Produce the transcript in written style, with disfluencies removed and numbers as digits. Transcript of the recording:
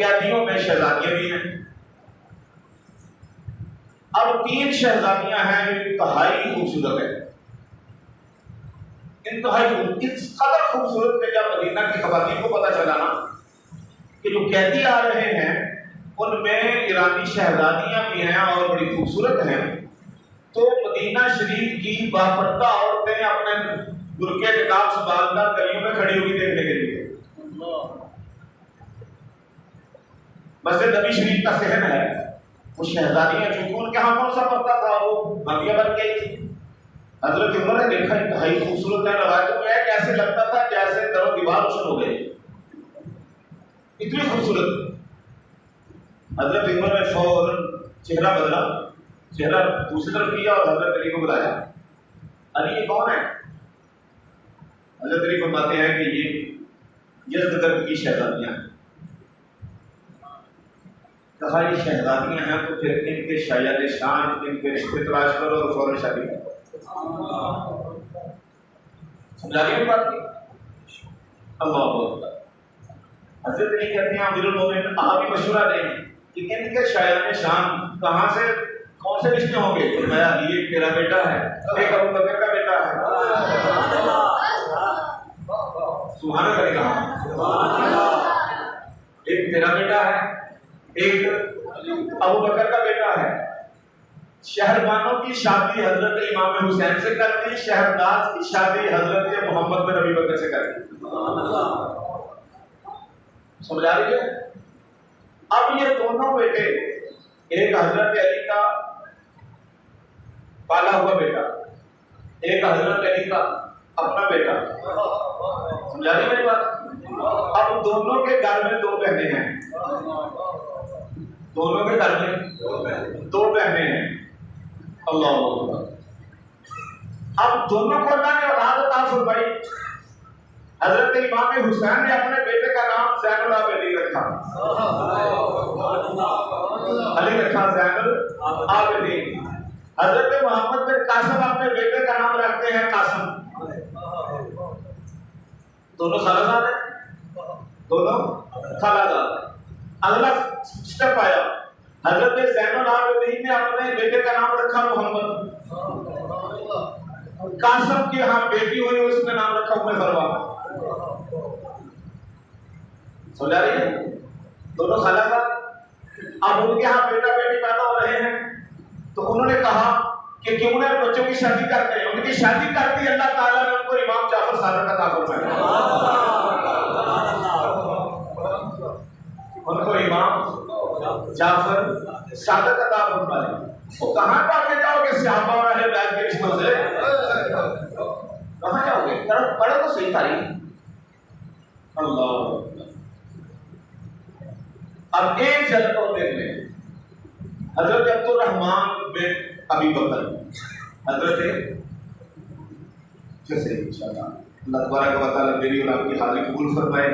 कैदियों में शहजादियां भी हैं। अब 3 शहजादियां हैं जो इंतहाई खूबसूरत है, इंतहाई इस कदर खूबसूरत है। जब मदीना की खवातीन को पता चला ना कि जो कैदी आ रहे हैं उनमें ईरानी शहजादियां भी हैं और बड़ी खूबसूरत हैं, तो मदीना शरीफ की बापर्दा औरतें अपने बुरके निकाब संभालकर गलियों में खड़ी हुई देखने के लिए। मस्जिद नबी शरीफ का सहन है, वो शहजादियां चूंकि उनके यहाँ कौन सा पर्दा था, वो बंदियां बन गई थी। हजरत उमर ने देखा इंतहाई खूबसूरत है, रवायतों में है कैसे लगता था जैसे दरो दीवार रोशन हो गई, इतनी खूबसूरत। हजरत उमर ने फौरन चेहरा बदला, चेहरा दूसरी तरफ किया और हजरत अली को बुलाया। अली ये कौन है? हजरत अली फरमाते हैं कि ये यज़्द की शहजादियां हैं। कहा ये शहजादियां हैं तो फिर इनके शायद शान, इनके रिश्ते तलाश करो और फौरन शादी करो। समझा रही बात की? अल्लाह अकबर। हजरत अली कहते हैं अमीरुल मोमिनीन आप भी मशवरा दें कि इनके शायद शान कहाँ से, कौन से रिश्ते होंगे? फरमाया अली एक तेरा बेटा है, एक अबू बकर का बेटा है। सुभान अल्लाह कहा, एक तेरा बेटा है, एक अबू बकर का बेटा है। शहरबानों की शादी हजरत इमाम हुसैन से कर दी, शहरदाज की शादी हजरत मोहम्मद बिन अबी बकर से कर दी। समझ आ रही है? अब ये दोनों बेटे, एक हजरत अली का पाला हुआ बेटा, एक हजरत अली का अपना बेटा। समझा रही मेरी बात? अब दोनों के घर में 2 बहनें हैं, दोनों के घर में 2 बहनें हैं। अल्लाह अकबर। अब दोनों को अल्लाह ने औलाद अता फरमाई। हजरत इमाम हुसैन ने अपने बेटे का नाम ज़ैनुल आबिदीन रखा, अली रखा ज़ैनुल आबिदीन। हजरत मोहम्मद बिन कासिम अपने बेटे का नाम रखते हैं कासिम। दोनों खालाजाद हैं, दोनों खालाजाद। अगला स्टेप आया, हजरत ज़ैनुल आबिदीन ने अपने बेटे का नाम रखा मोहम्मद। कासिम की यहाँ बेटी हुई, उसने नाम रखा उम्मे फरवा। समझ आ रही है? दोनों खालाजाद। अब उनके यहाँ बेटा बेटी पैदा हो रहे हैं, तो उन्होंने कहा कि क्यों ना बच्चों की शादी करते हैं। उनकी शादी कर दी, अल्लाह ताला ने उनको इमाम जाफर सादिक अता फरमाया। उनको इमाम जाफर सादिक अता फरमाया। वो कहाँ पाके जाओगे सहाबा और अहले बैत के रिश्तों से? कहाँ जाओगे? पढ़ो तो सही तारीख। अल्लाह। अब एक झलक और देख लें, हजरत अब्दुल रहमान बिन अबी बकर, हजरत जैसे इंशाअल्लाह अल्लाह तबारक व तआला मेरी और आपकी हाजिरी कबूल फरमाए।